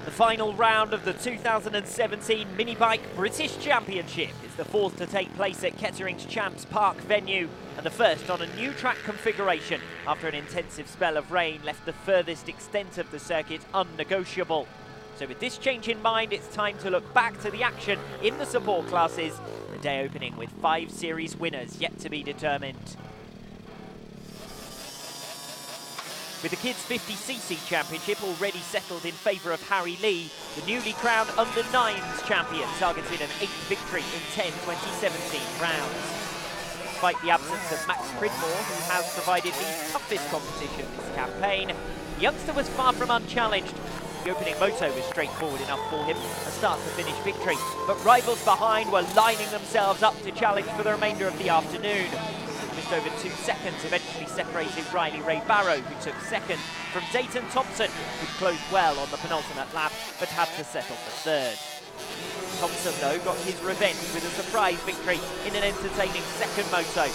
The final round of the 2017 Minibike British Championship is the fourth to take place at Kettering's Champs Park venue and the first on a new track configuration after an intensive spell of rain left the furthest extent of the circuit unnegotiable. So with this change in mind, it's time to look back to the action in the support classes, the day opening with 5 series winners yet to be determined. With the Kids 50cc Championship already settled in favour of Harry Lee, the newly crowned under-9s champion targeted an 8th victory in 10 2017 rounds. Despite the absence of Max Pridmore, who has provided the toughest competition this campaign, the youngster was far from unchallenged. The opening moto was straightforward enough for him, a start-to-finish victory, but rivals behind were lining themselves up to challenge for the remainder of the afternoon. Just over 2 seconds eventually separated Riley Ray Barrow, who took second, from Dayton Thompson, who closed well on the penultimate lap, but had to settle for third. Thompson, though, got his revenge with a surprise victory in an entertaining second moto.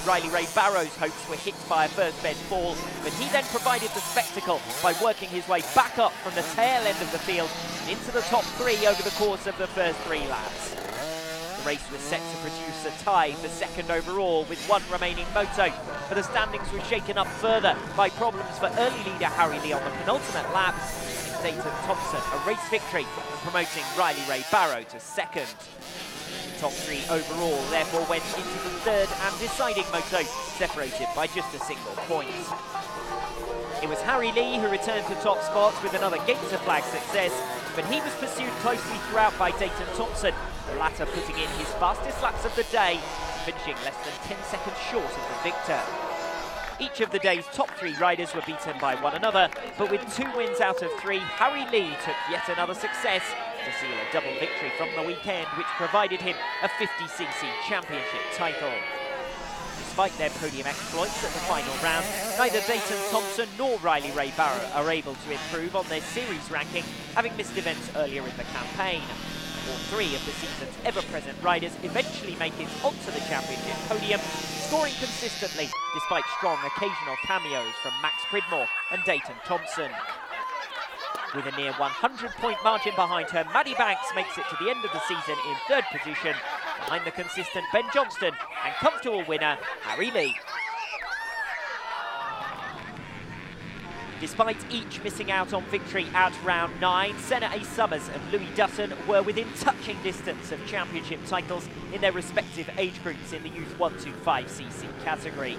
Riley Ray Barrow's hopes were hit by a first bend fall, but he then provided the spectacle by working his way back up from the tail end of the field and into the top 3 over the course of the first 3 laps. The race was set to produce a tie for second overall with 1 remaining moto, but the standings were shaken up further by problems for early leader Harry Lee on the penultimate lap, and Dayton Thompson a race victory, promoting Riley Ray Barrow to second. The top 3 overall therefore went into the third and deciding moto, separated by just a single point. It was Harry Lee who returned to top spots with another Gator flag success, but he was pursued closely throughout by Dayton Thompson, the latter putting in his fastest laps of the day, finishing less than 10 seconds short of the victor. Each of the day's top 3 riders were beaten by one another, but with 2 wins out of 3, Harry Lee took yet another success to seal a double victory from the weekend, which provided him a 50cc championship title. Despite their podium exploits at the final round, neither Dayton Thompson nor Riley Ray Barrow are able to improve on their series ranking, having missed events earlier in the campaign. All 3 of the season's ever-present riders eventually make it onto the championship podium, scoring consistently despite strong occasional cameos from Max Pridmore and Dayton Thompson. With a near 100-point margin behind her, Maddie Banks makes it to the end of the season in 3rd position, behind the consistent Ben Johnston and comfortable winner Harry Lee. Despite each missing out on victory at round 9, Senna A. Summers and Louis Dutton were within touching distance of championship titles in their respective age groups in the Youth 125cc category.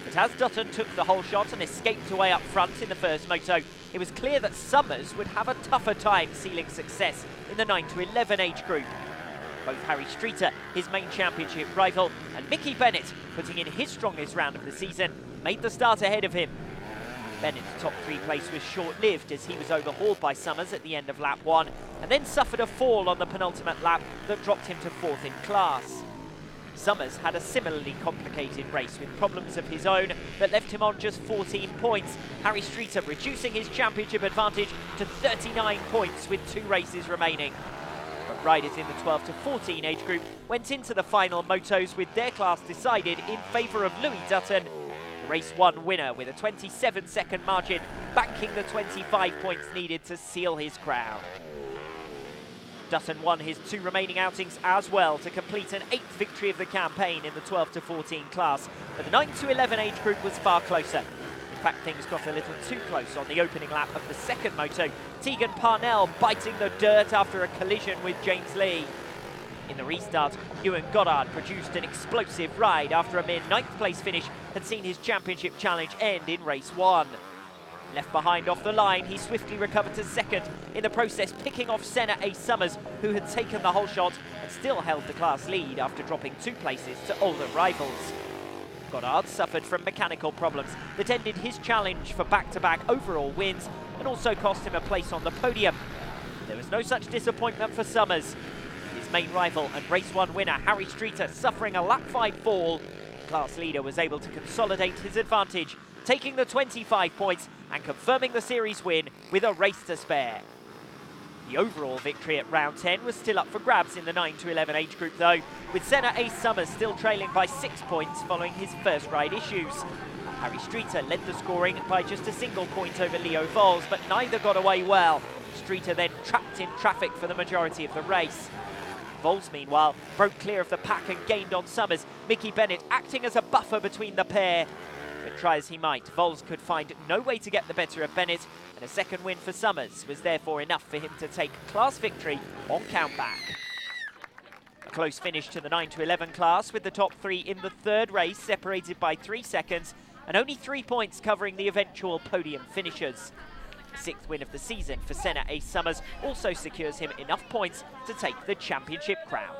But as Dutton took the whole shot and escaped away up front in the first moto, it was clear that Summers would have a tougher time sealing success in the 9 to 11 age group. Both Harry Streeter, his main championship rival, and Mickey Bennett, putting in his strongest round of the season, made the start ahead of him. Bennett's top 3 place was short-lived as he was overhauled by Summers at the end of lap 1 and then suffered a fall on the penultimate lap that dropped him to 4th in class. Summers had a similarly complicated race with problems of his own that left him on just 14 points, Harry Streeter reducing his championship advantage to 39 points with 2 races remaining. But riders in the 12 to 14 age group went into the final motos with their class decided in favour of Louis Dutton, Race 1 winner with a 27-second margin, banking the 25 points needed to seal his crown. Dutton won his 2 remaining outings as well to complete an 8th victory of the campaign in the 12 to 14 class, but the 9 to 11 age group was far closer. In fact, things got a little too close on the opening lap of the second moto, Tegan Parnell biting the dirt after a collision with James Lee. In the restart, Ewan Goddard produced an explosive ride after a mere 9th place finish had seen his championship challenge end in race 1. Left behind off the line, he swiftly recovered to second, in the process picking off Senna A. Summers, who had taken the whole shot and still held the class lead after dropping 2 places to older rivals. Goddard suffered from mechanical problems that ended his challenge for back-to-back overall wins and also cost him a place on the podium. There was no such disappointment for Summers. His main rival and race 1 winner Harry Streeter suffering a lap 5 fall, the class leader was able to consolidate his advantage, taking the 25 points and confirming the series win with a race to spare. The overall victory at round 10 was still up for grabs in the 9 to 11 age group though, with Senna A. Summers still trailing by 6 points following his first ride issues. Harry Streeter led the scoring by just a single point over Leo Vols, but neither got away well. Streeter then trapped in traffic for the majority of the race. Vols, meanwhile, broke clear of the pack and gained on Summers, Mickey Bennett acting as a buffer between the pair. But try as he might, Vols could find no way to get the better of Bennett, and a second win for Summers was therefore enough for him to take class victory on countback. A close finish to the 9 to 11 class, with the top three in the third race separated by 3 seconds and only 3 points covering the eventual podium finishers. The 6th win of the season for Senna Ace Summers also secures him enough points to take the championship crown.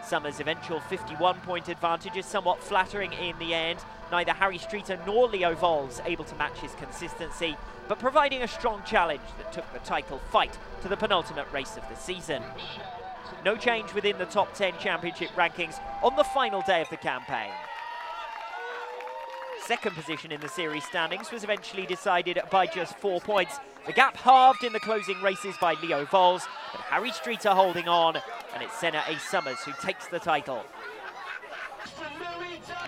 Summers' eventual 51-point advantage is somewhat flattering in the end. Neither Harry Streeter nor Leo Vols able to match his consistency, but providing a strong challenge that took the title fight to the penultimate race of the season. No change within the top 10 championship rankings on the final day of the campaign. Second position in the series standings was eventually decided by just 4 points. The gap halved in the closing races by Leo Vols, but Harry Streeter holding on, and it's Senna Ace Summers who takes the title.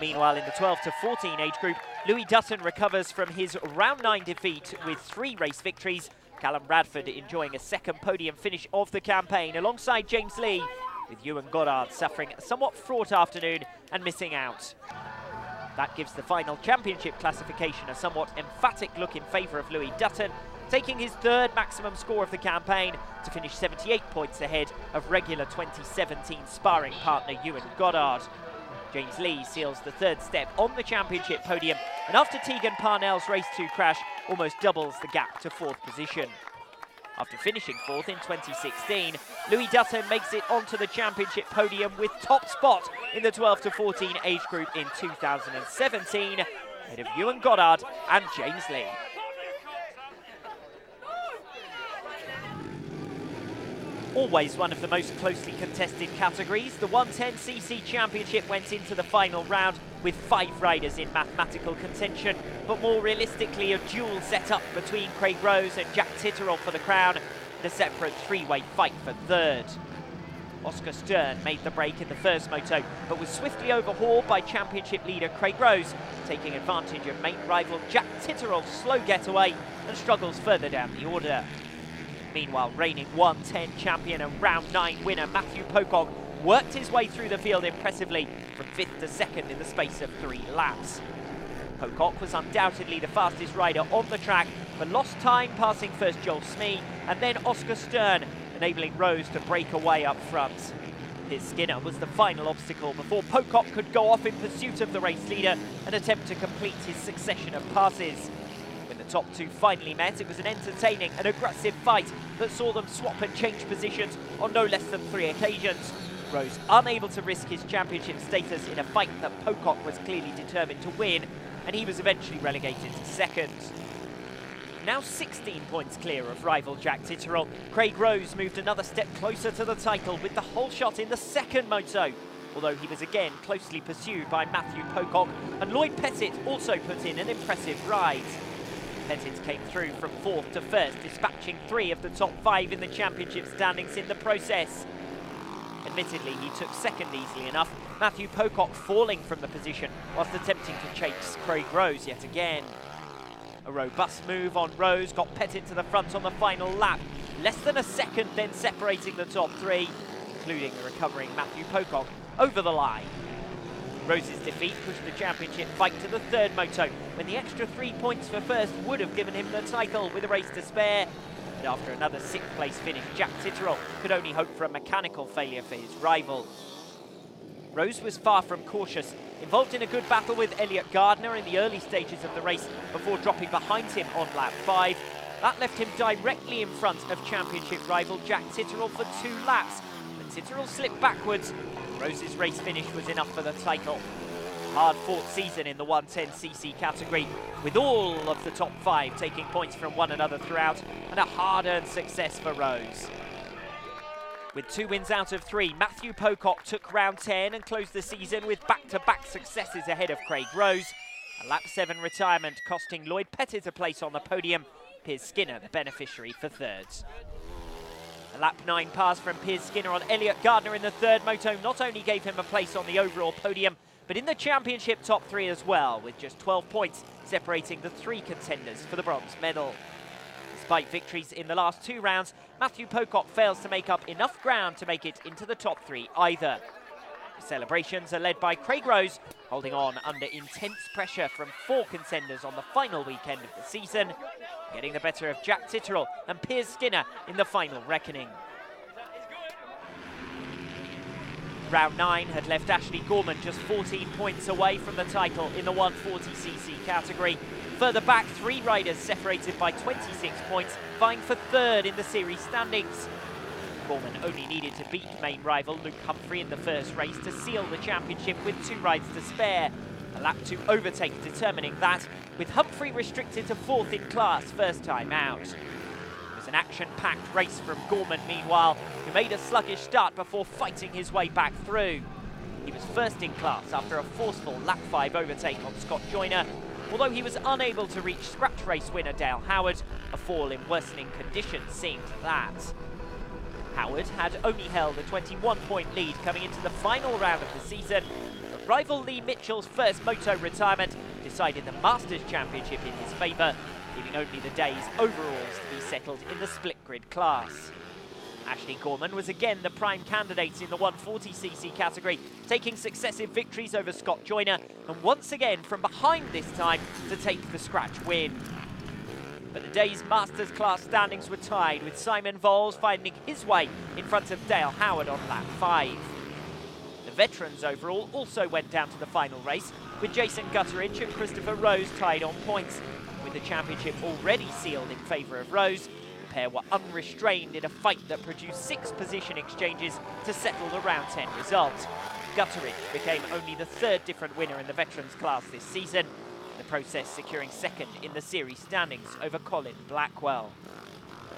Meanwhile, in the 12 to 14 age group, Louis Dutton recovers from his round 9 defeat with 3 race victories. Callum Bradford enjoying a second podium finish of the campaign alongside James Lee, with Ewan Goddard suffering a somewhat fraught afternoon and missing out. That gives the final championship classification a somewhat emphatic look in favour of Louis Dutton, taking his 3rd maximum score of the campaign to finish 78 points ahead of regular 2017 sparring partner Ewan Goddard. James Lee seals the 3rd step on the championship podium, and after Tegan Parnell's race 2 crash, almost doubles the gap to 4th position. After finishing 4th in 2016, Louis Dutton makes it onto the championship podium with top spot in the 12 to 14 age group in 2017, ahead of Ewan Goddard and James Lee. Always one of the most closely contested categories, the 110cc championship went into the final round with 5 riders in mathematical contention, but more realistically a duel set up between Craig Rose and Jack Titterell for the crown, and a separate 3-way fight for 3rd. Oscar Stern made the break in the first moto, but was swiftly overhauled by championship leader Craig Rose, taking advantage of main rival Jack Titterell's slow getaway and struggles further down the order. Meanwhile, reigning 110 champion and round 9 winner Matthew Pocock worked his way through the field impressively from 5th to 2nd in the space of 3 laps. Pocock was undoubtedly the fastest rider on the track, but lost time passing first Joel Smee and then Oscar Stern, enabling Rose to break away up front. Piers Skinner was the final obstacle before Pocock could go off in pursuit of the race leader and attempt to complete his succession of passes. When the top 2 finally met, it was an entertaining and aggressive fight that saw them swap and change positions on no less than 3 occasions. Rose unable to risk his championship status in a fight that Pocock was clearly determined to win, and he was eventually relegated to 2nd. Now 16 points clear of rival Jack Titterell, Craig Rose moved another step closer to the title with the whole shot in the 2nd moto, although he was again closely pursued by Matthew Pocock, and Lloyd Pettit also put in an impressive ride. Pettit came through from 4th to 1st, dispatching 3 of the top 5 in the championship standings in the process. Admittedly, he took 2nd easily enough, Matthew Pocock falling from the position whilst attempting to chase Craig Rose yet again. A robust move on Rose got Pettit to the front on the final lap, less than a second then separating the top 3, including the recovering Matthew Pocock over the line. Rose's defeat pushed the championship fight to the 3rd moto, when the extra 3 points for 1st would have given him the title with a race to spare. But after another 6th place finish, Jack Titterell could only hope for a mechanical failure for his rival. Rose was far from cautious, involved in a good battle with Elliot Gardner in the early stages of the race before dropping behind him on lap 5. That left him directly in front of championship rival Jack Titterell for 2 laps, but Titterell slipped backwards. Rose's race finish was enough for the title. Hard-fought season in the 110cc category, with all of the top 5 taking points from one another throughout, and a hard-earned success for Rose. With 2 wins out of 3, Matthew Pocock took round 10 and closed the season with back-to-back successes ahead of Craig Rose. A lap 7 retirement costing Lloyd Pettit a place on the podium, Piers Skinner the beneficiary for 3rd. A lap 9 pass from Piers Skinner on Elliot Gardner in the 3rd moto not only gave him a place on the overall podium, but in the championship top 3 as well, with just 12 points separating the 3 contenders for the bronze medal. Despite victories in the last 2 rounds, Matthew Pocock fails to make up enough ground to make it into the top 3 either. The celebrations are led by Craig Rose, holding on under intense pressure from 4 contenders on the final weekend of the season, getting the better of Jack Titterell and Piers Skinner in the final reckoning. Round 9 had left Ashley Gorman just 14 points away from the title in the 140cc category. Further back, 3 riders separated by 26 points, vying for 3rd in the series standings. Gorman only needed to beat main rival Luke Humphrey in the first race to seal the championship with 2 rides to spare. A lap to overtake determining that, with Humphrey restricted to 4th in class first time out. It was an action-packed race from Gorman, meanwhile, who made a sluggish start before fighting his way back through. He was first in class after a forceful lap 5 overtake on Scott Joyner, although he was unable to reach scratch race winner Dale Howard. A fall in worsening conditions seemed that. Howard had only held a 21-point lead coming into the final round of the season, but rival Lee Mitchell's first moto retirement decided the Masters Championship in his favour, leaving only the day's overalls to be settled in the split grid class. Ashley Gorman was again the prime candidate in the 140cc category, taking successive victories over Scott Joyner, and once again from behind this time to take the scratch win. But the day's Masters class standings were tied, with Simon Vols finding his way in front of Dale Howard on lap 5. The veterans overall also went down to the final race, with Jason Gutteridge and Christopher Rose tied on points. With the championship already sealed in favour of Rose, the pair were unrestrained in a fight that produced 6 position exchanges to settle the round 10 result. Gutteridge became only the 3rd different winner in the veterans class this season, the process securing 2nd in the series standings over Colin Blackwell.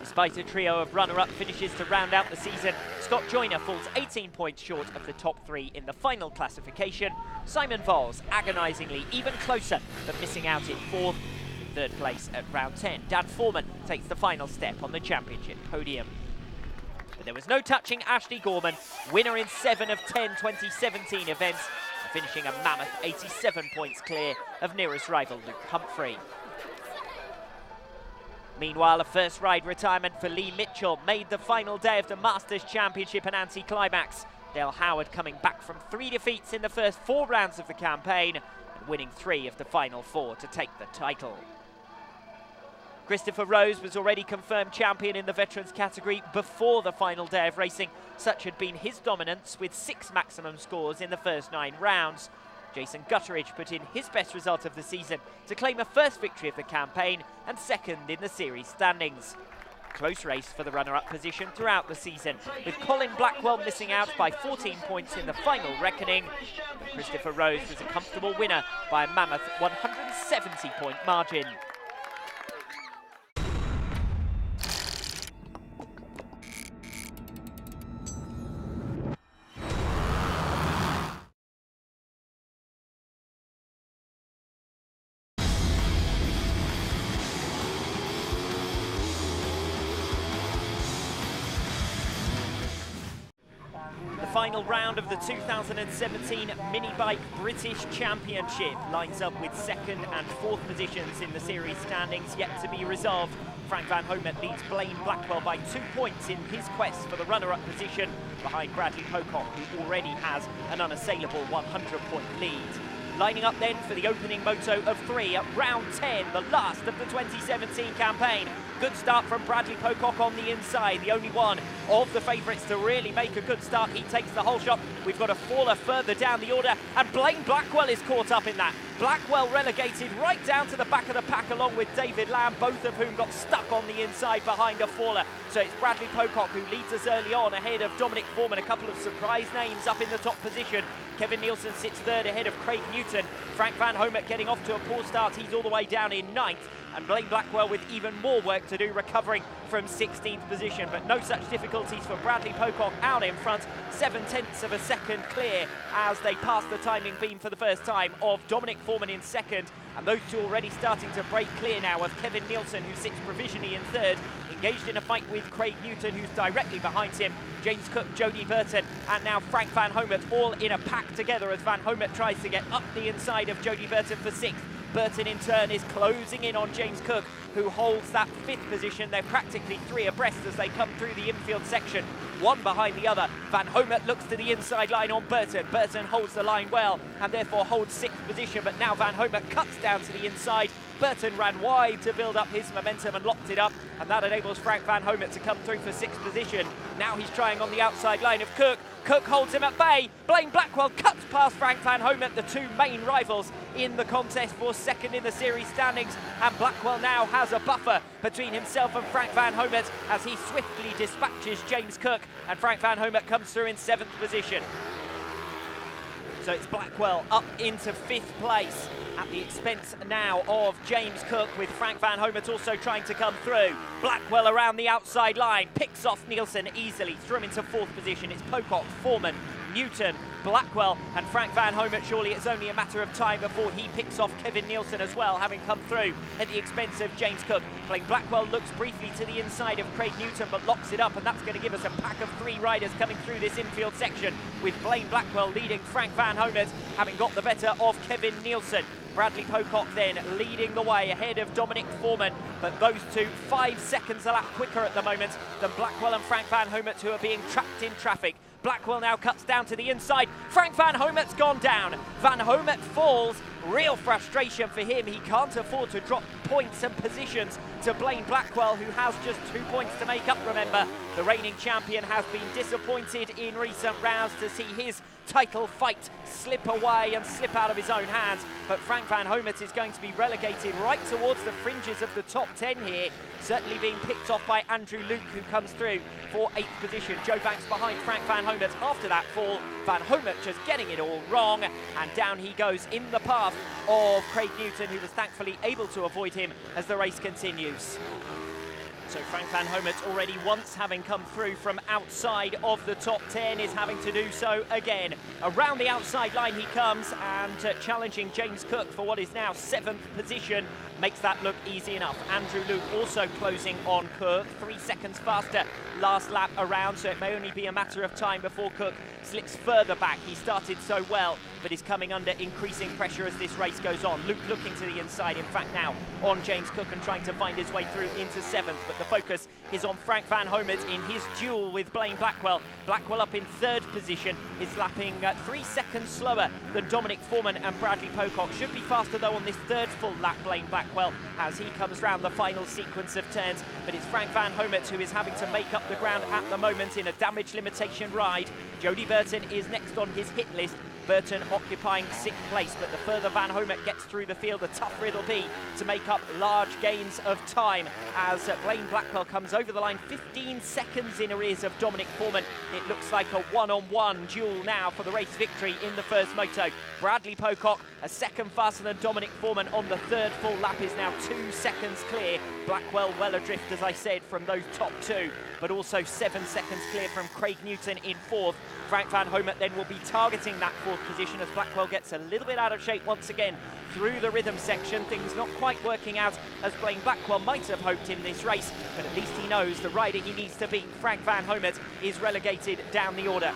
Despite a trio of runner-up finishes to round out the season, Scott Joyner falls 18 points short of the top 3 in the final classification. Simon Vols agonisingly even closer, but missing out in 4th. In 3rd place at round 10, Dan Foreman takes the final step on the championship podium. But there was no touching Ashley Gorman, winner in 7 of 10 2017 events, finishing a mammoth 87 points clear of nearest rival Luke Humphrey. Meanwhile, a first ride retirement for Lee Mitchell made the final day of the Masters Championship an anti-climax. Dale Howard coming back from 3 defeats in the first 4 rounds of the campaign and winning 3 of the final 4 to take the title. Christopher Rose was already confirmed champion in the veterans category before the final day of racing. Such had been his dominance, with 6 maximum scores in the first 9 rounds. Jason Gutteridge put in his best result of the season to claim a first victory of the campaign and 2nd in the series standings. Close race for the runner-up position throughout the season, with Colin Blackwell missing out by 14 points in the final reckoning. But Christopher Rose was a comfortable winner by a mammoth 170-point margin. Final round of the 2017 Minibike British Championship lines up with 2nd and 4th positions in the series standings yet to be resolved. Frank Van Homet leads Blaine Blackwell by 2 points in his quest for the runner-up position, behind Bradley Pocock, who already has an unassailable 100-point lead. Lining up then for the opening moto of 3 at round 10, the last of the 2017 campaign. Good start from Bradley Pocock on the inside, the only one of the favourites to really make a good start. He takes the whole shot. We've got a faller further down the order, and Blaine Blackwell is caught up in that. Blackwell relegated right down to the back of the pack along with David Lamb, both of whom got stuck on the inside behind a faller. So it's Bradley Pocock who leads us early on ahead of Dominic Foreman. A couple of surprise names up in the top position. Kevin Nielsen sits 3rd ahead of Craig Newton. Frank Van Homet getting off to a poor start. He's all the way down in 9th. And Blaine Blackwell with even more work to do, recovering from 16th position. But no such difficulties for Bradley Pocock out in front. 7/10 of a second clear as they pass the timing beam for the first time of Dominic Foreman in 2nd. And those two already starting to break clear now of Kevin Nielsen, who sits provisionally in 3rd. Engaged in a fight with Craig Newton, who's directly behind him. James Cook, Jody Burton, and now Frank Van Homet all in a pack together as Van Homet tries to get up the inside of Jody Burton for 6th. Burton in turn is closing in on James Cook, who holds that 5th position. They're practically 3 abreast as they come through the infield section, one behind the other. Van Homet looks to the inside line on Burton. Burton holds the line well and therefore holds 6th position, but now Van Homet cuts down to the inside. Burton ran wide to build up his momentum and locked it up, and that enables Frank Van Homet to come through for 6th position. Now he's trying on the outside line of Cook. Cook holds him at bay. Blaine Blackwell cuts past Frank Van Homet, the 2 main rivals in the contest for 2nd in the series standings, and Blackwell now has a buffer between himself and Frank Van Homet as he swiftly dispatches James Cook, and Frank Van Homet comes through in 7th position. So it's Blackwell up into 5th place at the expense now of James Cook, with Frank Van Homet also trying to come through. Blackwell around the outside line, picks off Nielsen easily, through him into 4th position. It's Pocock, Foreman, Newton, Blackwell and Frank Van Homet. Surely it's only a matter of time before he picks off Kevin Nielsen as well, having come through at the expense of James Cook. Blaine Blackwell looks briefly to the inside of Craig Newton but locks it up, and that's going to give us a pack of 3 riders coming through this infield section, with Blaine Blackwell leading Frank Van Homet, having got the better of Kevin Nielsen. Bradley Pocock then leading the way ahead of Dominic Foreman, but those 2 5 seconds a lap quicker at the moment than Blackwell and Frank Van Homet, who are being trapped in traffic. Blackwell now cuts down to the inside. Frank Van Homet's gone down. Van Homet falls. Real frustration for him. He can't afford to drop points and positions to Blaine Blackwell, who has just 2 points to make up, remember. The reigning champion has been disappointed in recent rounds to see his title fight slip away and slip out of his own hands, but Frank Van Homet is going to be relegated right towards the fringes of the top 10 here, certainly being picked off by Andrew Luke, who comes through for 8th position. Joe Banks behind Frank Van Homet after that fall. Van Homet just getting it all wrong, and down he goes in the path of Craig Newton, who was thankfully able to avoid him as the race continues. So Frank Van Homet, already once having come through from outside of the top 10, is having to do so again. Around the outside line he comes, and challenging James Cook for what is now 7th position. Makes that look easy enough. Andrew Luke also closing on Cook, 3 seconds faster last lap around, so it may only be a matter of time before Cook slips further back. He started so well, but is coming under increasing pressure as this race goes on. Luke looking to the inside, in fact now on James Cook, and trying to find his way through into 7th, but the focus is on Frank Van Homet in his duel with Blaine Blackwell. Blackwell up in 3rd position, is lapping 3 seconds slower than Dominic Foreman and Bradley Pocock. Should be faster though on this 3rd full lap, Blaine Blackwell, as he comes round the final sequence of turns, but it's Frank Van Homet who is having to make up the ground at the moment in a damage limitation ride. Jody Burton is next on his hit list. Burton occupying 6th place, but the further Van Homet gets through the field, the tougher it'll be to make up large gains of time, as Blaine Blackwell comes over the line 15 seconds in arrears of Dominic Foreman. It looks like a one-on-one duel now for the race victory in the first moto. Bradley Pocock, a second faster than Dominic Foreman on the 3rd full lap, is now 2 seconds clear. Blackwell well adrift, as I said, from those top 2, but also 7 seconds clear from Craig Newton in 4th. Frank Van Homet then will be targeting that 4th position as Blackwell gets a little bit out of shape once again through the rhythm section. Things not quite working out as Blaine Blackwell might have hoped in this race, but at least he knows the rider he needs to beat, Frank Van Homet, is relegated down the order.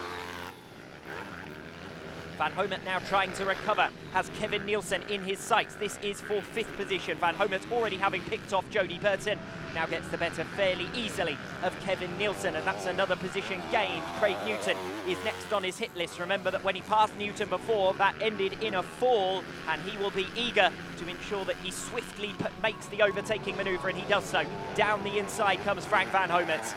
Van Homet now trying to recover, has Kevin Nielsen in his sights. This is for 5th position. Van Homet already having picked off Jody Burton, now gets the better fairly easily of Kevin Nielsen, and that's another position gained. Craig Newton is next on his hit list. Remember that when he passed Newton before, that ended in a fall, and he will be eager to ensure that he swiftly makes the overtaking manoeuvre, and he does so. Down the inside comes Frank Van Homet.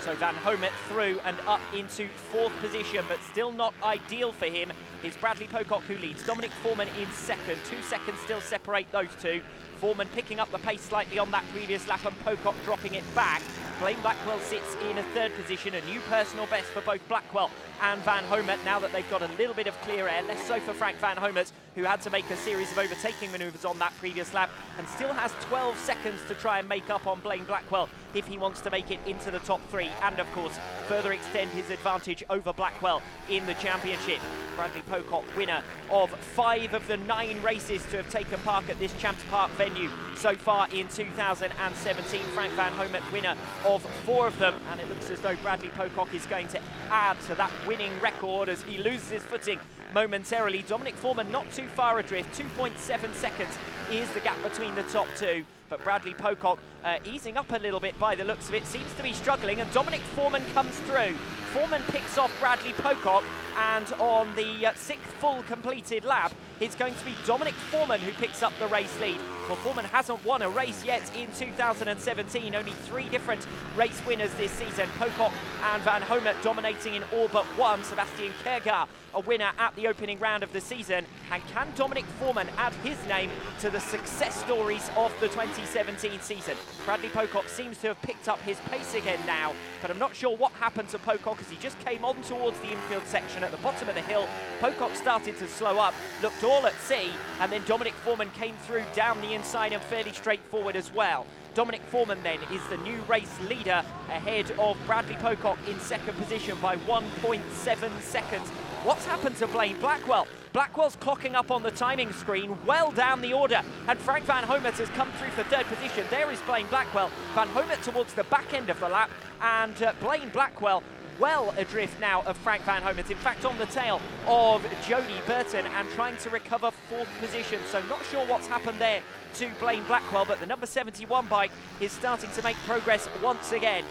So Van Homet through and up into 4th position, but still not ideal for him. It's Bradley Pocock who leads. Dominic Foreman in 2nd. 2 seconds still separate those 2. Foreman picking up the pace slightly on that previous lap, and Pocock dropping it back. Blaine Blackwell sits in a 3rd position, a new personal best for both Blackwell and Van Homet now that they've got a little bit of clear air. Less so for Frank Van Homet, who had to make a series of overtaking manoeuvres on that previous lap, and still has 12 seconds to try and make up on Blaine Blackwell if he wants to make it into the top 3, and of course further extend his advantage over Blackwell in the championship. Bradley Pocock, winner of 5 of the 9 races to have taken part at this Champs Park venue so far in 2017. Frank van Homet, winner of 4 of them, and it looks as though Bradley Pocock is going to add to that winning record as he loses his footing momentarily. Dominic Foreman not too far adrift, 2.7 seconds is the gap between the top 2. But Bradley Pocock easing up a little bit by the looks of it, seems to be struggling, and Dominic Foreman comes through. Foreman picks off Bradley Pocock, and on the 6th full completed lap, it's going to be Dominic Foreman who picks up the race lead. Well, Foreman hasn't won a race yet in 2017, only 3 different race winners this season. Pocock and Van Homet dominating in all but one. Sebastian Kjærgaard, a winner at the opening round of the season. And can Dominic Foreman add his name to the success stories of the 2017 season? Bradley Pocock seems to have picked up his pace again now, but I'm not sure what happened to Pocock as he just came on towards the infield section at the bottom of the hill. Pocock started to slow up, looked all at sea, and then Dominic Foreman came through down the inside and fairly straightforward as well. Dominic Foreman then is the new race leader ahead of Bradley Pocock in 2nd position by 1.7 seconds. What's happened to Blaine Blackwell? Blackwell's clocking up on the timing screen well down the order, and Frank van Homet has come through for 3rd position. There is Blaine Blackwell. Van Homet towards the back end of the lap, and Blaine Blackwell well adrift now of Frank van Homet, in fact on the tail of Jody Burton and trying to recover 4th position. So not sure what's happened there to Blaine Blackwell, but the number 71 bike is starting to make progress once again.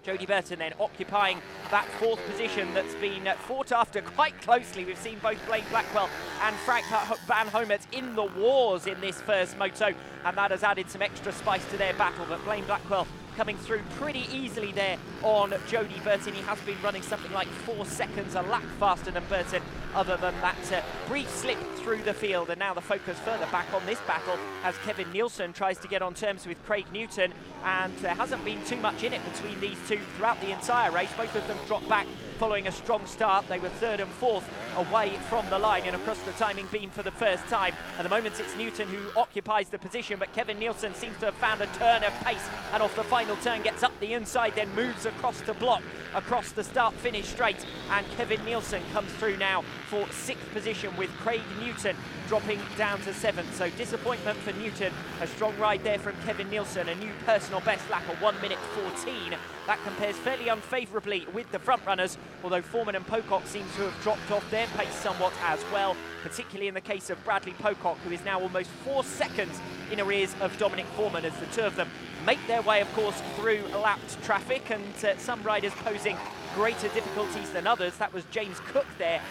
Jody Burton then occupying that 4th position that's been fought after quite closely. We've seen both Blaine Blackwell and Frank van Homet in the wars in this first moto, and that has added some extra spice to their battle. But Blaine Blackwell coming through pretty easily there on Jody Burton. He has been running something like 4 seconds a lap faster than Burton, other than that brief slip through the field. And now the focus further back on this battle as Kevin Nielsen tries to get on terms with Craig Newton, and there hasn't been too much in it between these two throughout the entire race. Both of them dropped back following a strong start. They were 3rd and 4th away from the line and across the timing beam for the first time. At the moment it's Newton who occupies the position, but Kevin Nielsen seems to have found a turn of pace, and off the final turn gets up the inside, then moves across to block across the start-finish straight, and Kevin Nielsen comes through now for 6th position with Craig Newton dropping down to 7th. So disappointment for Newton. A strong ride there from Kevin Nielsen, a new personal best lap of 1:14. That compares fairly unfavourably with the front runners, although Foreman and Pocock seem to have dropped off their pace somewhat as well, particularly in the case of Bradley Pocock, who is now almost 4 seconds in arrears of Dominic Foreman, as the two of them make their way, of course, through lapped traffic, and some riders posing greater difficulties than others. That was James Cook there,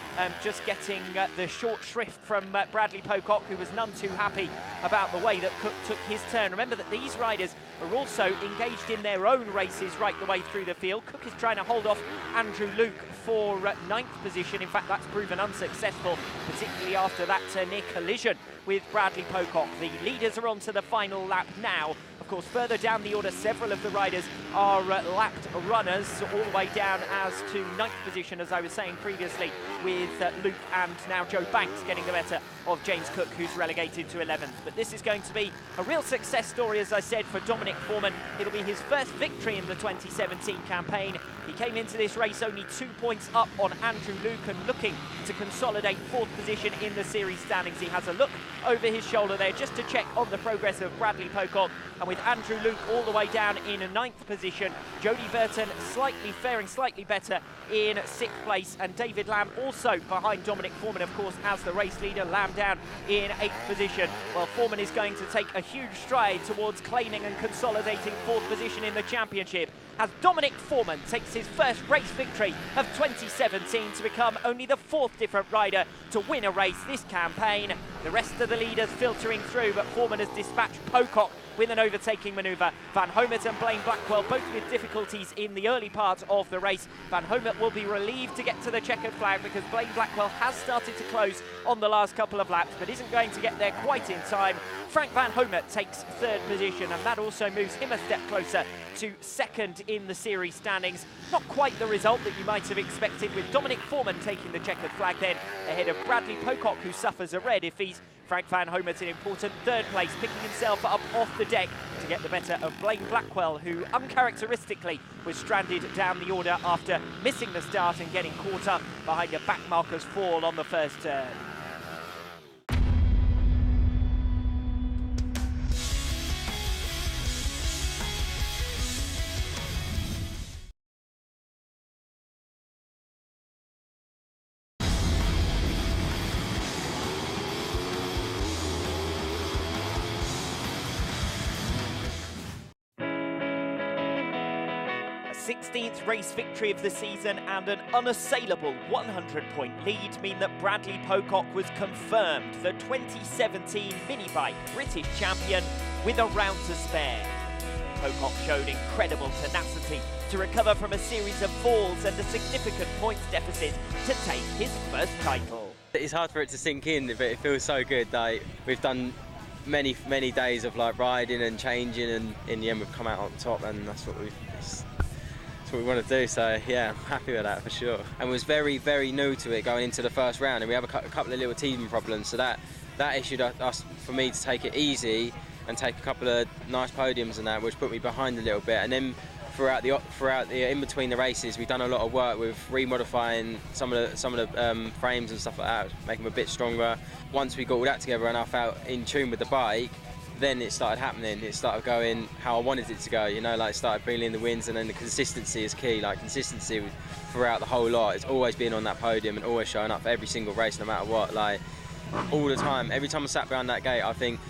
just getting the short shrift from Bradley Pocock, who was none too happy about the way that Cook took his turn. Remember that these riders are also engaged in their own races right the way through the field. Cook is trying to hold off Andrew Luke for 9th position. In fact, that's proven unsuccessful, particularly after that near collision with Bradley Pocock. The leaders are on to the final lap now. Of course, further down the order, several of the riders are lapped runners, all the way down as to 9th position, as I was saying previously, with Luke and now Joe Banks getting the better of James Cook, who's relegated to 11th. But this is going to be a real success story, as I said, for Dominic Foreman. It'll be his first victory in the 2017 campaign. He came into this race only 2 points up on Andrew Luke and looking to consolidate 4th position in the series standings. He has a look over his shoulder there just to check on the progress of Bradley Pocock, and with Andrew Luke all the way down in 9th position, Jody Burton faring slightly better in 6th place, and David Lamb also behind Dominic Foreman, of course, as the race leader. Lamb down in 8th position. Well, Foreman is going to take a huge stride towards claiming and consolidating 4th position in the championship, as Dominic Foreman takes his first race victory of 2017 to become only the 4th different rider to win a race this campaign. The rest of the leaders filtering through, but Foreman has dispatched Pocock with an overtaking manoeuvre. Van Homet and Blaine Blackwell both with difficulties in the early part of the race. Van Homet will be relieved to get to the checkered flag because Blaine Blackwell has started to close on the last couple of laps, but isn't going to get there quite in time. Frank van Homet takes 3rd position, and that also moves him a step closer to 2nd in the series standings. Not quite the result that you might have expected, with Dominic Foreman taking the checkered flag then ahead of Bradley Pocock, who suffers a red if he's Frank van Homet in important third place, picking himself up off the deck to get the better of Blaine Blackwell, who uncharacteristically was stranded down the order after missing the start and getting caught up behind a backmarker's fall on the first turn. A 16th race victory of the season and an unassailable 100-point lead mean that Bradley Pocock was confirmed the 2017 Minibike British champion with a round to spare. Pocock showed incredible tenacity to recover from a series of falls and a significant points deficit to take his first title. It's hard for it to sink in, but it feels so good. Like, we've done many days of like riding and changing, and in the end we've come out on top, and that's what we want to do. So yeah, I'm happy with that for sure. And was very new to it going into the first round, and we have a couple of little teething problems, so that issued us for me to take it easy and take a couple of nice podiums and that, which put me behind a little bit. And then throughout the in between the races, we've done a lot of work with remodifying some of the frames and stuff like that, making them a bit stronger. Once we got all that together and I felt in tune with the bike, then it started happening. It started going how I wanted it to go, you know, like started feeling the wins, and then the consistency is key. Like consistency throughout the whole lot. It's always being on that podium and always showing up for every single race, no matter what. Like all the time. Every time I sat behind that gate, I think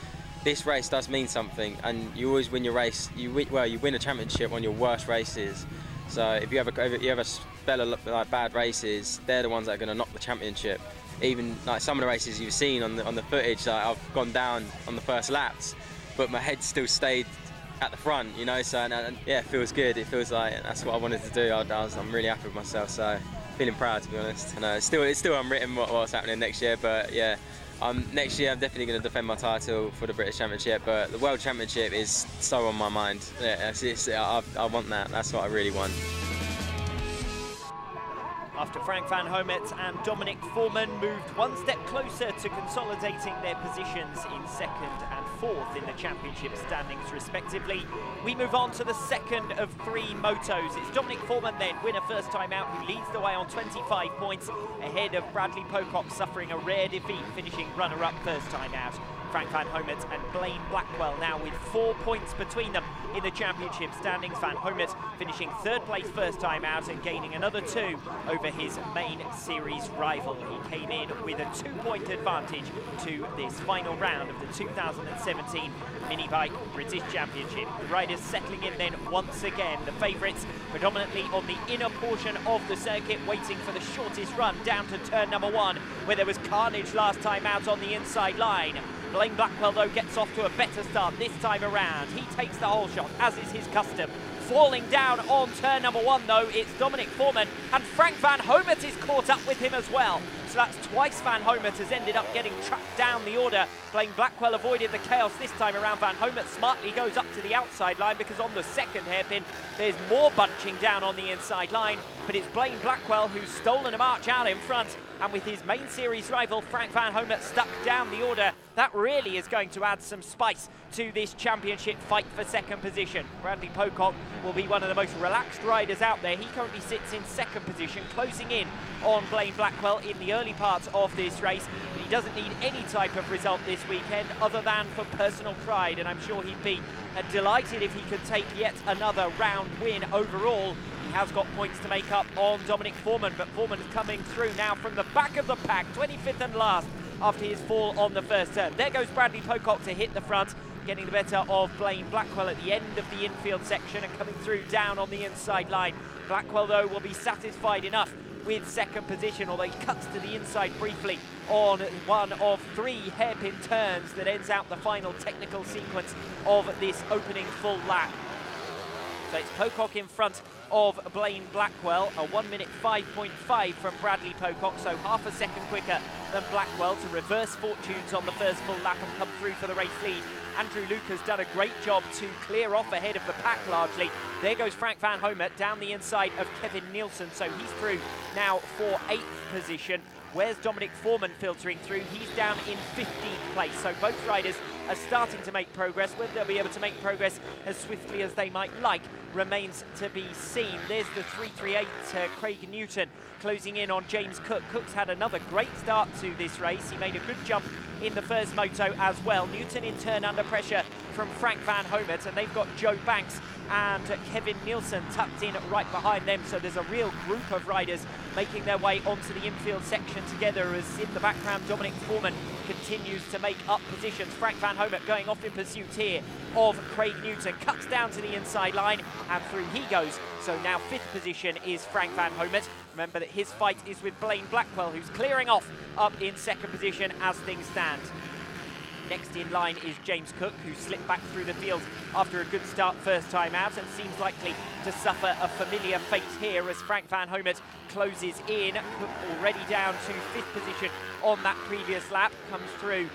this race does mean something, and you always win your race. You win a championship on your worst races. So if you have a spell of like bad races, they're the ones that are going to knock the championship. Even like some of the races you've seen on the footage, like I've gone down on the first laps, but my head still stayed at the front, you know. So and yeah, it feels good. It feels like that's what I wanted to do. I'm really happy with myself. So feeling proud, to be honest. And it's still unwritten what's happening next year, but yeah. Next year I'm definitely going to defend my title for the British Championship, but the World Championship is so on my mind. Yeah, I want that. That's what I really want. After Frank van Homet and Dominic Foreman moved one step closer to consolidating their positions in second and fourth in the championship standings respectively, we move on to the second of three motos. It's Dominic Foreman then, winner first time out, who leads the way on 25 points ahead of Bradley Pocock, suffering a rare defeat, finishing runner-up first time out. Frank van Homet and Blaine Blackwell now with 4 points between them in the championship standings. Van Homet finishing third place first time out and gaining another 2 over his main series rival. He came in with a 2-point advantage to this final round of the 2017 Minibike British Championship. The riders settling in then once again. The favourites predominantly on the inner portion of the circuit, waiting for the shortest run down to turn number 1, where there was carnage last time out on the inside line. Blaine Blackwell, though, gets off to a better start this time around. He takes the whole shot, as is his custom. Falling down on turn number 1, though, it's Dominic Foreman, and Frank van Homet is caught up with him as well. So that's twice Van Homet has ended up getting tracked down the order. Blaine Blackwell avoided the chaos this time around. Van Homet smartly goes up to the outside line, because on the second hairpin, there's more bunching down on the inside line. But it's Blaine Blackwell who's stolen a march out in front. And with his main series rival, Frank van Homet, stuck down the order, that really is going to add some spice to this championship fight for second position. Bradley Pocock will be one of the most relaxed riders out there. He currently sits in second position, closing in on Blaine Blackwell in the early parts of this race. But he doesn't need any type of result this weekend other than for personal pride, and I'm sure he'd be delighted if he could take yet another round win overall. He has got points to make up on Dominic Foreman, but Foreman is coming through now from the back of the pack, 25th and last after his fall on the first turn. There goes Bradley Pocock to hit the front, getting the better of Blaine Blackwell at the end of the infield section and coming through down on the inside line. Blackwell, though, will be satisfied enough with second position, although he cuts to the inside briefly on one of 3 hairpin turns that ends out the final technical sequence of this opening full lap. So it's Pocock in front of Blaine Blackwell, a 1 minute 5.5 from Bradley Pocock, so half a second quicker than Blackwell to reverse fortunes on the first full lap and come through for the race lead. Andrew Luke has done a great job to clear off ahead of the pack largely. There goes Frank van Homet down the inside of Kevin Nielsen, so he's through now for 8th position. Where's Dominic Foreman filtering through? He's down in 15th place. So both riders are starting to make progress. Whether they'll be able to make progress as swiftly as they might like remains to be seen. There's the 338 Craig Newton closing in on James Cook. Cook's had another great start to this race. He made a good jump in the first moto as well. Newton in turn under pressure from Frank van Homert, and they've got Joe Banks and Kevin Nielsen tucked in right behind them. So there's a real group of riders making their way onto the infield section together, as in the background Dominic Foreman continues to make up positions. Frank van Homert going off in pursuit here of Craig Newton, cuts down to the inside line and through he goes. So now 5th position is Frank van Homert. Remember that his fight is with Blaine Blackwell, who's clearing off up in 2nd position as things stand. Next in line is James Cook, who slipped back through the field after a good start first time out and seems likely to suffer a familiar fate here as Frank van Homert closes in. Cook already down to 5th position on that previous lap, comes through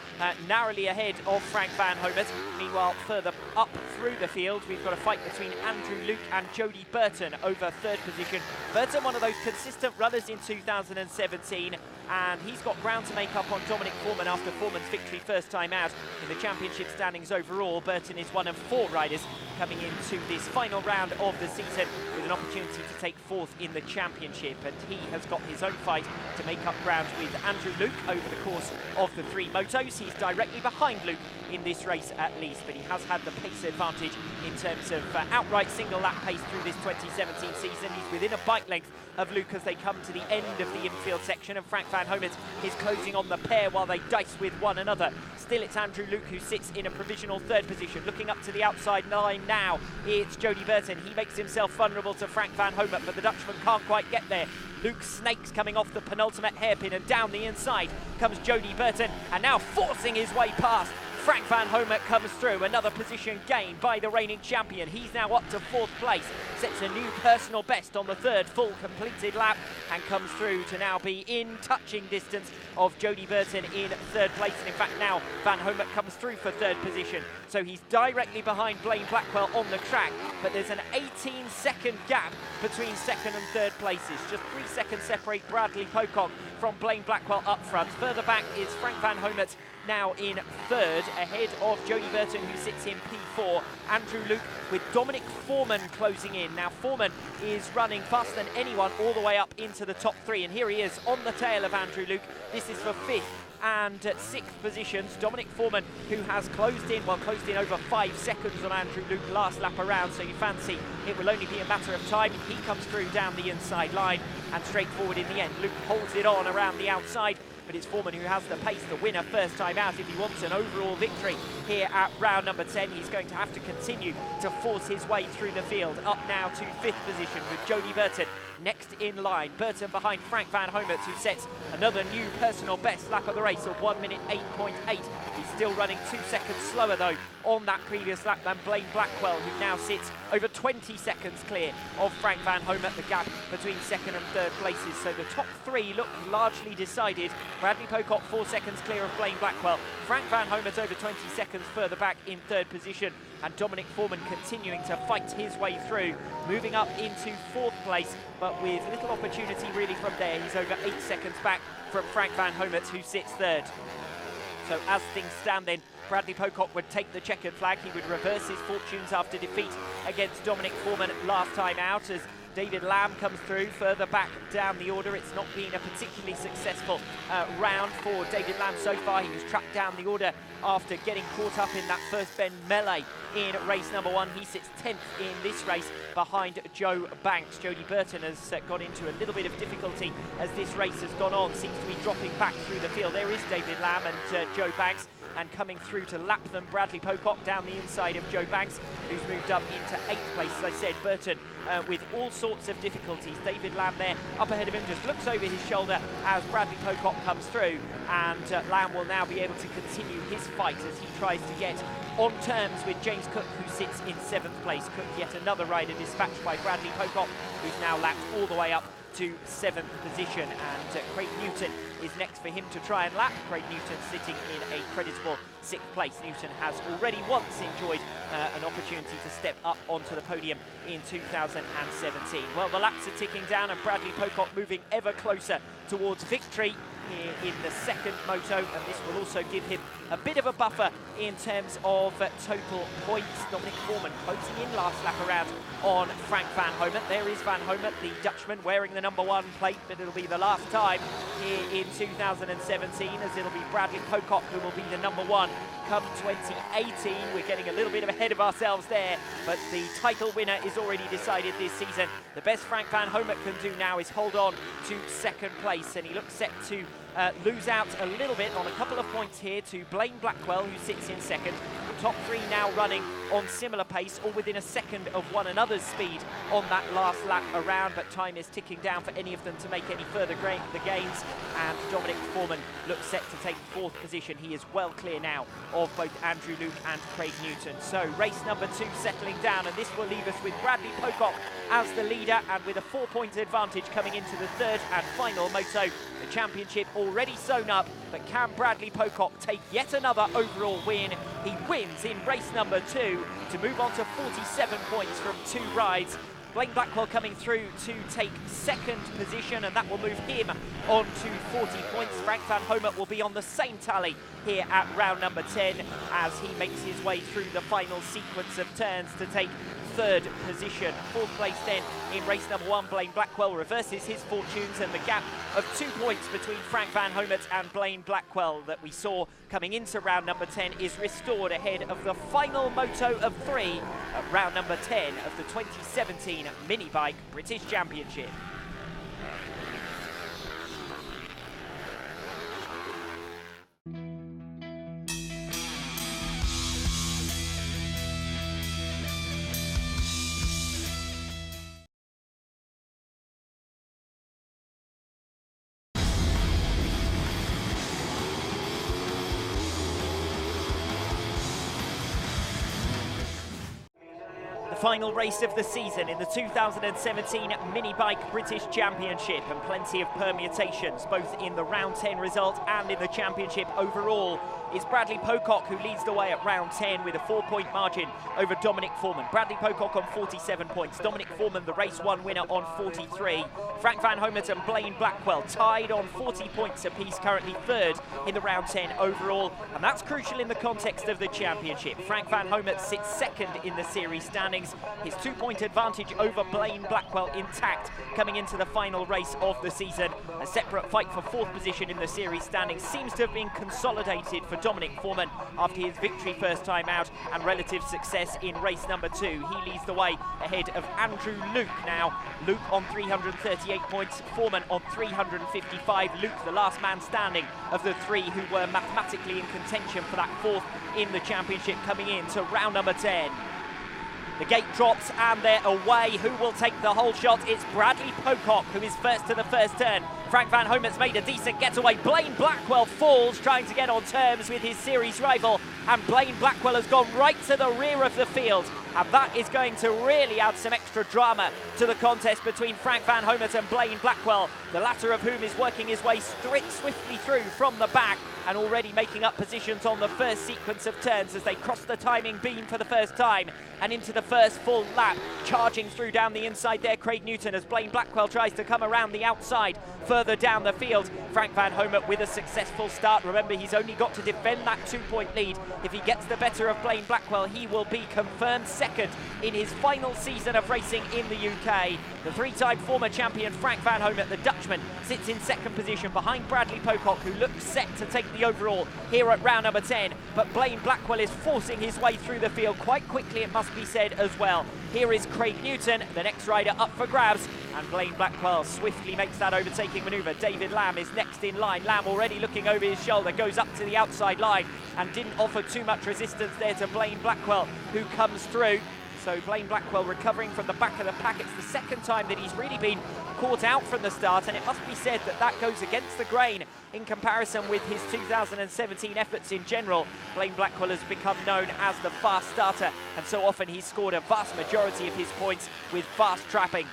narrowly ahead of Frank van Homert. Meanwhile, further up through the field, we've got a fight between Andrew Luke and Jody Burton over 3rd position. Burton, one of those consistent runners in 2017, and he's got ground to make up on Dominic Foreman after Foreman's victory first time out in the championship standings overall. Burton is one of 4 riders coming into this final round of the season with an opportunity to take 4th in the championship, and he has got his own fight to make up ground with Andrew Luke over the course of the 3 motos. He's directly behind Luke in this race at least, but he has had the pace advantage in terms of outright single lap pace through this 2017 season. He's within a bike length of Luke as they come to the end of the infield section, and Frank van Homert is closing on the pair while they dice with one another. Still, it's Andrew Luke who sits in a provisional 3rd position. Looking up to the outside line now, it's Jody Burton. He makes himself vulnerable to Frank van Homert, but the Dutchman can't quite get there. Luke snakes coming off the penultimate hairpin, and down the inside comes Jody Burton, and now forcing his way past Frank van Homert comes through. Another position gained by the reigning champion. He's now up to 4th place, sets a new personal best on the 3rd full completed lap, and comes through to now be in touching distance of Jody Burton in 3rd place. And in fact now van Homert comes through for 3rd position, so he's directly behind Blaine Blackwell on the track, but there's an 18-second gap between 2nd and 3rd places. Just 3 seconds separate Bradley Pocock from Blaine Blackwell up front. Further back is Frank van Homert, now in 3rd, ahead of Jody Burton, who sits in P4. Andrew Luke with Dominic Foreman closing in. Now Foreman is running faster than anyone all the way up into the top 3, and here he is on the tail of Andrew Luke. This is for 5th and 6th positions. Dominic Foreman, who has closed in over 5 seconds on Andrew Luke last lap around, so you fancy it will only be a matter of time. He comes through down the inside line and straight forward in the end. Luke holds it on around the outside, but it's Foreman who has the pace, the winner first time out. If he wants an overall victory here at round number 10, he's going to have to continue to force his way through the field. Up now to 5th position with Jody Burton next in line. Burton behind Frank van Homert, who sets another new personal best lap of the race of 1 minute 8.8. He's still running 2 seconds slower though on that previous lap than Blaine Blackwell, who now sits over 20 seconds clear of Frank van Homert. The gap between 2nd and 3rd places, so the top 3 look largely decided. Bradley Pocock 4 seconds clear of Blaine Blackwell. Frank van Homert over 20 seconds further back in 3rd position, and Dominic Foreman continuing to fight his way through, moving up into 4th place, but with little opportunity really from there. He's over 8 seconds back from Frank van Homert, who sits 3rd. So as things stand then, Bradley Pocock would take the checkered flag. He would reverse his fortunes after defeat against Dominic Foreman last time out, as David Lamb comes through further back down the order. It's not been a particularly successful round for David Lamb so far. He was tracked down the order after getting caught up in that first bend melee in race number 1. He sits 10th in this race behind Joe Banks. Jody Burton has got into a little bit of difficulty as this race has gone on, seems to be dropping back through the field. There is David Lamb and Joe Banks, and coming through to lap them, Bradley Pocock down the inside of Joe Banks, who's moved up into 8th place. As I said, Burton with all sorts of difficulties. David Lamb there up ahead of him, just looks over his shoulder as Bradley Pocock comes through, and Lamb will now be able to continue his fight as he tries to get on terms with James Cook, who sits in 7th place. Cook, yet another rider dispatched by Bradley Pocock, who's now lapped all the way up to 7th position, and Craig Newton is next for him to try and lap. Craig Newton sitting in a creditable 6th place. Newton has already once enjoyed an opportunity to step up onto the podium in 2017. Well, the laps are ticking down, and Bradley Pocock moving ever closer towards victory here in the second moto, and this will also give him a bit of a buffer in terms of total points. Dominic Foreman closing in last lap around on Frank van Homet. There is Van Homet, the Dutchman, wearing the #1 plate, but it'll be the last time here in 2017, as it'll be Bradley Pocock who will be the #1 come 2018. We're getting a little bit ahead of ourselves there, but the title winner is already decided this season. The best Frank van Homet can do now is hold on to second place, and he looks set to lose out a little bit on a couple of points here to Blaine Blackwell, who sits in second. The top three now running on similar pace, all within a second of one another's speed on that last lap around, but time is ticking down for any of them to make any further gains, and Dominic Foreman looks set to take fourth position. He is well clear now of both Andrew Luke and Craig Newton. So race number 2 settling down, and this will leave us with Bradley Pocock as the leader, and with a 4-point advantage coming into the third and final moto. The championship already sewn up, but can Bradley Pocock take yet another overall win? He wins in race number 2 to move on to 47 points from 2 rides. Blaine Blackwell coming through to take second position, and that will move him on to 40 points. Frank van Homet will be on the same tally here at round number 10 as he makes his way through the final sequence of turns to take third position. Fourth place then in race number 1, Blaine Blackwell reverses his fortunes, and the gap of 2 points between Frank van Homet and Blaine Blackwell that we saw coming into round number 10 is restored ahead of the final moto of 3 at round number 10 of the 2017 Minibike British Championship. The final race of the season in the 2017 Minibike British Championship, and plenty of permutations both in the round 10 result and in the championship overall. It's Bradley Pocock who leads the way at round 10 with a 4-point margin over Dominic Foreman. Bradley Pocock on 47 points, Dominic Foreman the race 1 winner on 43. Frank van Homet and Blaine Blackwell tied on 40 points apiece, currently third in the round 10 overall, and that's crucial in the context of the championship. Frank van Homet sits second in the series standings, his 2-point advantage over Blaine Blackwell intact coming into the final race of the season. A separate fight for 4th position in the series standings seems to have been consolidated for Dominic Foreman after his victory first time out and relative success in race number 2. He leads the way ahead of Andrew Luke now. Luke on 338 points, Foreman on 355. Luke the last man standing of the 3 who were mathematically in contention for that 4th in the championship coming into round number 10. The gate drops and they're away. Who will take the whole shot? It's Bradley Pocock who is first to the first turn. Frank van Homet's made a decent getaway. Blaine Blackwell falls, trying to get on terms with his series rival, and Blaine Blackwell has gone right to the rear of the field, and that is going to really add some extra drama to the contest between Frank van Homet and Blaine Blackwell, the latter of whom is working his way swiftly through from the back and already making up positions on the first sequence of turns as they cross the timing beam for the first time and into the first full lap. Charging through down the inside there, Craig Newton, as Blaine Blackwell tries to come around the outside further down the field. Frank van Homet with a successful start. Remember, he's only got to defend that 2-point lead. If he gets the better of Blaine Blackwell, he will be confirmed second in his final season of racing in the UK. The 3-time former champion Frank van Homet, the Dutchman, sits in second position behind Bradley Pocock, who looks set to take the overall here at round number 10. But Blaine Blackwell is forcing his way through the field quite quickly, it must be said as well. Here is Craig Newton, the next rider up for grabs, and Blaine Blackwell swiftly makes that overtaking manoeuvre. David Lamb is next in line. Lamb already looking over his shoulder, goes up to the outside line and didn't offer too much resistance there to Blaine Blackwell, who comes through. So Blaine Blackwell recovering from the back of the pack. It's the second time that he's really been caught out from the start, and it must be said that that goes against the grain in comparison with his 2017 efforts in general. Blaine Blackwell has become known as the fast starter, and so often he's scored a vast majority of his points with fast trapping.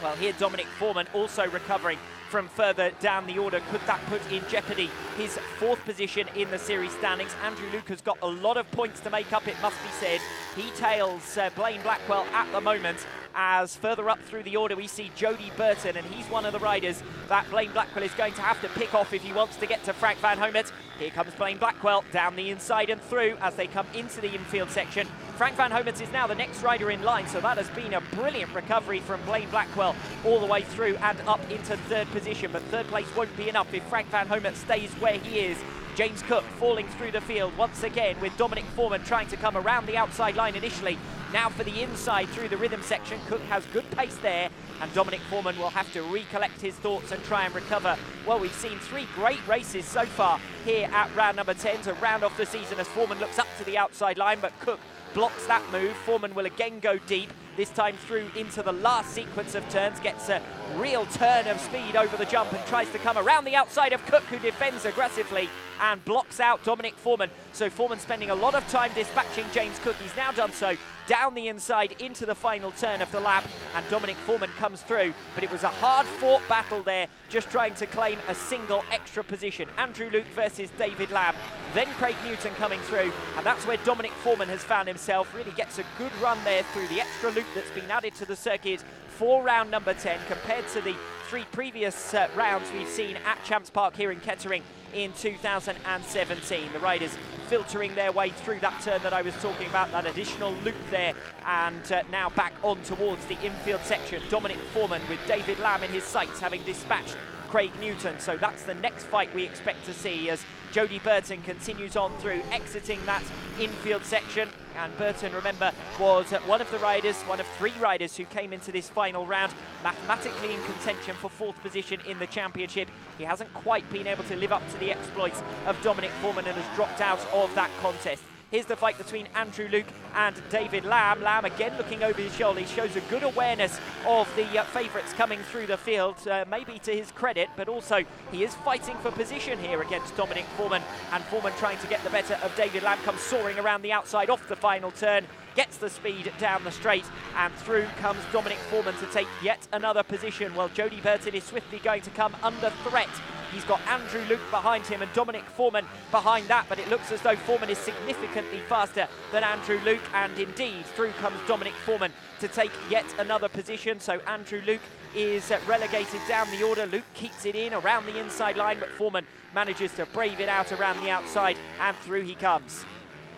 Well, here Dominic Foreman also recovering from further down the order. Could that put in jeopardy his 4th position in the series standings? Andrew Luke has got a lot of points to make up, it must be said. He tails Blaine Blackwell at the moment, as further up through the order we see Jody Burton, and he's one of the riders that Blaine Blackwell is going to have to pick off if he wants to get to Frank Van Homert. Here comes Blaine Blackwell down the inside and through as they come into the infield section. Frank Van Homert is now the next rider in line, so that has been a brilliant recovery from Blaine Blackwell all the way through and up into 3rd position, but 3rd place won't be enough if Frank Van Homert stays where he is. James Cook falling through the field once again, with Dominic Foreman trying to come around the outside line initially. Now for the inside through the rhythm section. Cook has good pace there, and Dominic Foreman will have to recollect his thoughts and try and recover. Well, we've seen 3 great races so far here at round number 10 to round off the season as Foreman looks up to the outside line, but Cook blocks that move. Foreman will again go deep, this time through into the last sequence of turns, gets a real turn of speed over the jump and tries to come around the outside of Cook, who defends aggressively and blocks out Dominic Foreman. So Foreman spending a lot of time dispatching James Cook. He's now done so down the inside into the final turn of the lap, and Dominic Foreman comes through, but it was a hard-fought battle there, just trying to claim a single extra position. Andrew Luke versus David Lamb, then Craig Newton coming through, and that's where Dominic Foreman has found himself. Really gets a good run there through the extra loop that's been added to the circuit for round number 10 compared to the 3 previous rounds we've seen at Champs Park here in Kettering in 2017. The riders filtering their way through that turn that I was talking about, that additional loop there, and now back on towards the infield section. Dominic Foreman with David Lamb in his sights, having dispatched Craig Newton. So that's the next fight we expect to see as Jody Burton continues on through, exiting that infield section. And Burton, remember, was one of the riders, one of 3 riders who came into this final round mathematically in contention for 4th position in the championship. He hasn't quite been able to live up to the exploits of Dominic Foreman and has dropped out of that contest. Here's the fight between Andrew Luke and David Lamb. Lamb again looking over his shoulder. He shows a good awareness of the favourites coming through the field, maybe to his credit, but also he is fighting for position here against Dominic Foreman, and Foreman trying to get the better of David Lamb, comes soaring around the outside off the final turn, gets the speed down the straight, and through comes Dominic Foreman to take yet another position. Well, Jody Burton is swiftly going to come under threat. He's got Andrew Luke behind him and Dominic Foreman behind that, but it looks as though Foreman is significantly faster than Andrew Luke, and indeed through comes Dominic Foreman to take yet another position. So Andrew Luke is relegated down the order. Luke keeps it in around the inside line, but Foreman manages to brave it out around the outside, and through he comes.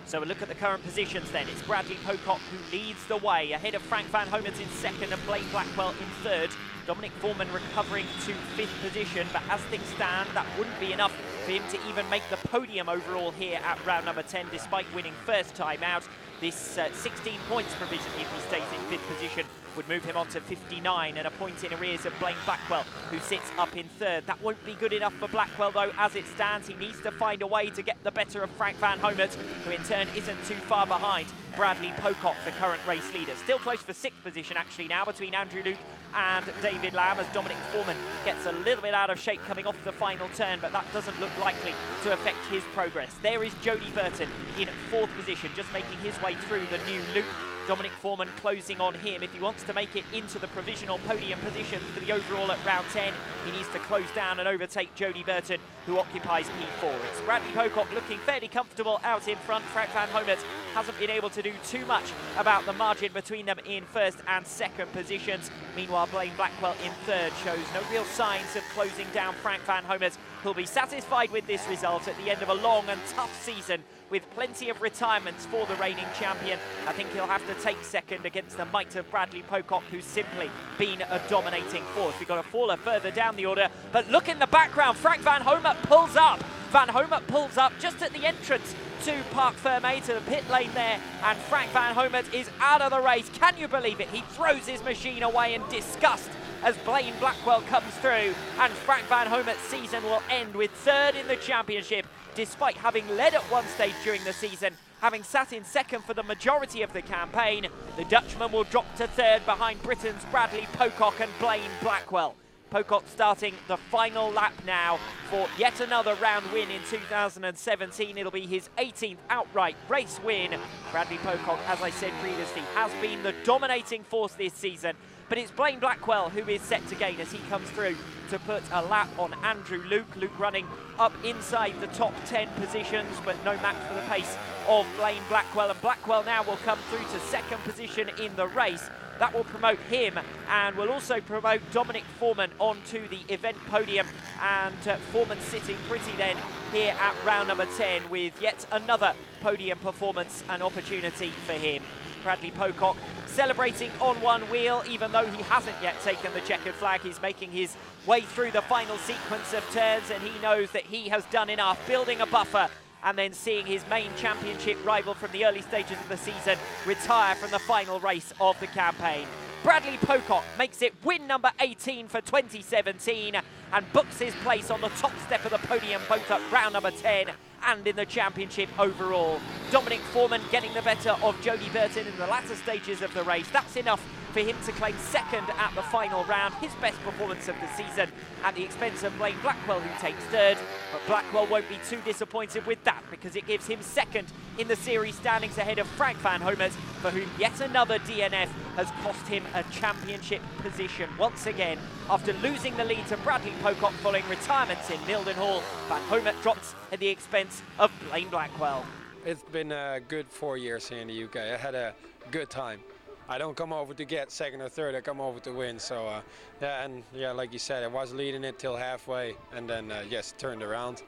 So a look at the current positions then. It's Bradley Pocock who leads the way, ahead of Frank Van Homert in 2nd and Blaine Blackwell in 3rd. Dominic Foreman recovering to 5th position, but as things stand, that wouldn't be enough for him to even make the podium overall here at round number 10, despite winning first time out. This 16 points provision, if he stays in 5th position, would move him on to 59 and a point in arrears of Blaine Blackwell, who sits up in 3rd. That won't be good enough for Blackwell, though, as it stands. He needs to find a way to get the better of Frank Van Homert, who in turn isn't too far behind Bradley Pocock, the current race leader. Still close for 6th position, actually, now between Andrew Luke and David Lamb, as Dominic Foreman gets a little bit out of shape coming off the final turn, but that doesn't look likely to affect his progress. There is Jody Burton in 4th position, just making his way through the new loop. Dominic Foreman closing on him. If he wants to make it into the provisional podium position for the overall at round 10, he needs to close down and overtake Jody Burton, who occupies P4. It's Bradley Pocock looking fairly comfortable out in front. Frank Van Homert hasn't been able to do too much about the margin between them in 1st and 2nd positions. Meanwhile, Blaine Blackwell in 3rd shows no real signs of closing down Frank Van Homert, who'll be satisfied with this result at the end of a long and tough season with plenty of retirements for the reigning champion. I think he'll have to take 2nd against the might of Bradley Pocock, who's simply been a dominating force. We've got a faller further down the order, but look in the background, Frank Van Homert pulls up. Van Homert pulls up just at the entrance to Parc Fermé, to the pit lane there, and Frank Van Homert is out of the race. Can you believe it? He throws his machine away in disgust as Blaine Blackwell comes through, and Frank Van Homert's season will end with 3rd in the championship, despite having led at one stage during the season. Having sat in 2nd for the majority of the campaign, the Dutchman will drop to 3rd behind Britain's Bradley Pocock and Blaine Blackwell. Pocock starting the final lap now for yet another round win in 2017. It'll be his 18th outright race win. Bradley Pocock, as I said previously, has been the dominating force this season, but it's Blaine Blackwell who is set to gain as he comes through to put a lap on Andrew Luke. Luke running up inside the top 10 positions, but no match for the pace of Blaine Blackwell. And Blackwell now will come through to second position in the race. That will promote him and will also promote Dominic Foreman onto the event podium. And Foreman sitting pretty then here at round number 10 with yet another podium performance and opportunity for him. Bradley Pocock celebrating on one wheel, even though he hasn't yet taken the checkered flag. He's making his way through the final sequence of turns, and he knows that he has done enough, building a buffer and then seeing his main championship rival from the early stages of the season retire from the final race of the campaign. Bradley Pocock makes it win number 18 for 2017 and books his place on the top step of the podium, both at round number 10 and in the championship overall. Dominic Foreman getting the better of Jody Burton in the latter stages of the race. That's enough for him to claim second at the final round, his best performance of the season, at the expense of Blaine Blackwell, who takes third. But Blackwell won't be too disappointed with that, because it gives him second in the series standings ahead of Frank van Homert, for whom yet another DNF has cost him a championship position. Once again, after losing the lead to Bradley Pocock following retirements in Mildenhall, Van Homert drops at the expense of Blaine Blackwell. It's been a good 4 years here in the UK. I had a good time. I don't come over to get second or third, I come over to win. So yeah, like you said, I was leading it till halfway and then yes, turned around.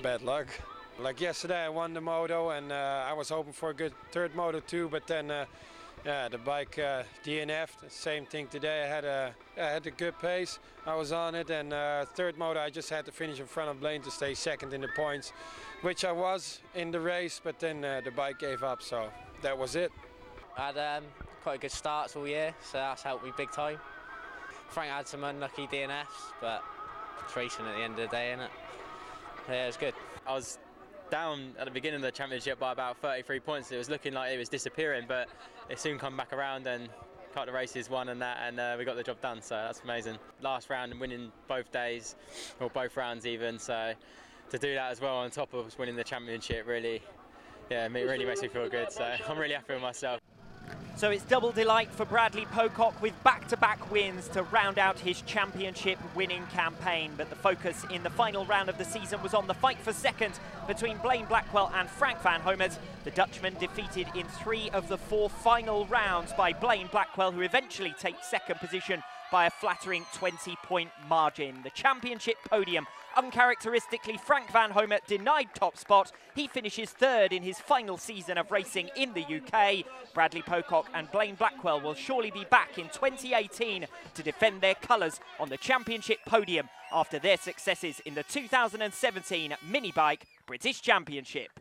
Bad luck. Like yesterday I won the moto and I was hoping for a good third moto too, but then yeah, the bike DNF'd. Same thing today. I had a good pace. I was on it, and third moto I just had to finish in front of Blaine to stay second in the points, which I was in the race. But then the bike gave up, so that was it. I had quite a good start all year, so that's helped me big time. Frank had some unlucky DNFs, but it's racing at the end of the day, innit? Yeah, it was good. I was down at the beginning of the championship by about 33 points. It was looking like it was disappearing, but it soon come back around and cut the races, won and that, and we got the job done, so that's amazing. Last round and winning both days, or both rounds even, so to do that as well on top of winning the championship really, yeah, it really makes me feel good, so I'm really happy with myself. So it's double delight for Bradley Pocock with back-to-back wins to round out his championship winning campaign. But the focus in the final round of the season was on the fight for second between Blaine Blackwell and Frank van Homert. The Dutchman defeated in 3 of the 4 final rounds by Blaine Blackwell, who eventually takes second position by a flattering 20-point margin. The championship podium, uncharacteristically, Frank van Homert denied top spot. He finishes third in his final season of racing in the UK. Bradley Pocock and Blaine Blackwell will surely be back in 2018 to defend their colours on the championship podium after their successes in the 2017 Minibike British Championship.